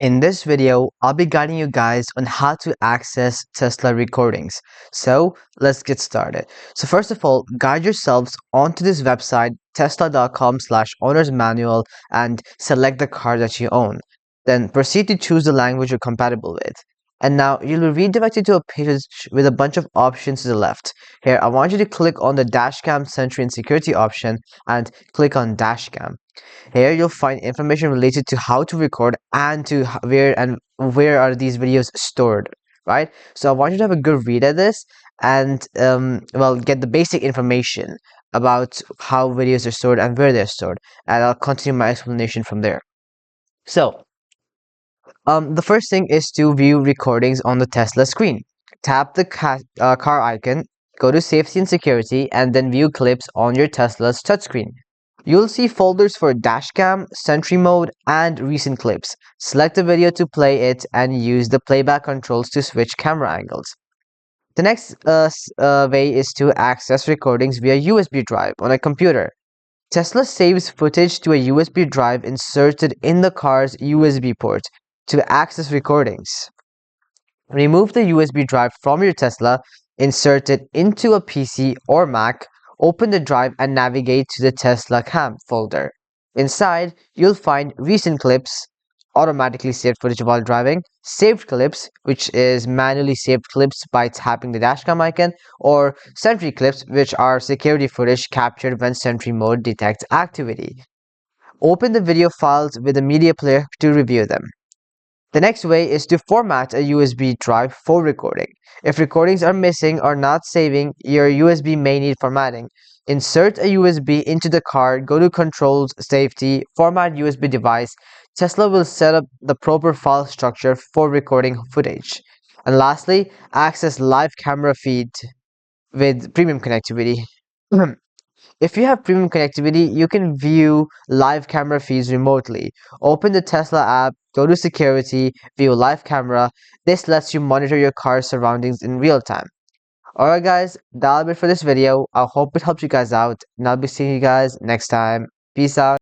In this video, I'll be guiding you guys on how to access Tesla recordings. So let's get started. So first of all, guide yourselves onto this website, tesla.com/owner's manual, and select the car that you own. Then proceed to choose the language you're compatible with. And now you'll be redirected to a page with a bunch of options to the left. Here, I want you to click on the Dashcam, Sentry, and Security option and click on Dashcam. Here you'll find information related to how to record and to where are these videos stored, right? So I want you to have a good read at this and get the basic information about how videos are stored and where they're stored, and I'll continue my explanation from there. So the first thing is to view recordings on the Tesla screen. Tap the car icon, go to Safety and Security, and then view clips on your Tesla's touchscreen. You'll see folders for Dashcam, Sentry mode, and recent clips. Select a video to play it and use the playback controls to switch camera angles. The next way is to access recordings via USB drive on a computer. Tesla saves footage to a USB drive inserted in the car's USB port to access recordings. Remove the USB drive from your Tesla, insert it into a PC or Mac, open the drive and navigate to the Tesla Cam folder. Inside, you'll find recent clips, automatically saved footage while driving, saved clips, which is manually saved clips by tapping the dashcam icon, or Sentry clips, which are security footage captured when Sentry mode detects activity. Open the video files with a media player to review them. The next way is to format a USB drive for recording. If recordings are missing or not saving, your USB may need formatting. Insert a USB into the card, go to Controls, Safety, Format USB device. Tesla will set up the proper file structure for recording footage. And lastly, access live camera feed with premium connectivity. If you have premium connectivity, you can view live camera feeds remotely. Open the Tesla app, go to Security, view live camera. This lets you monitor your car's surroundings in real time. Alright guys, that'll be it for this video. I hope it helped you guys out, and I'll be seeing you guys next time. Peace out.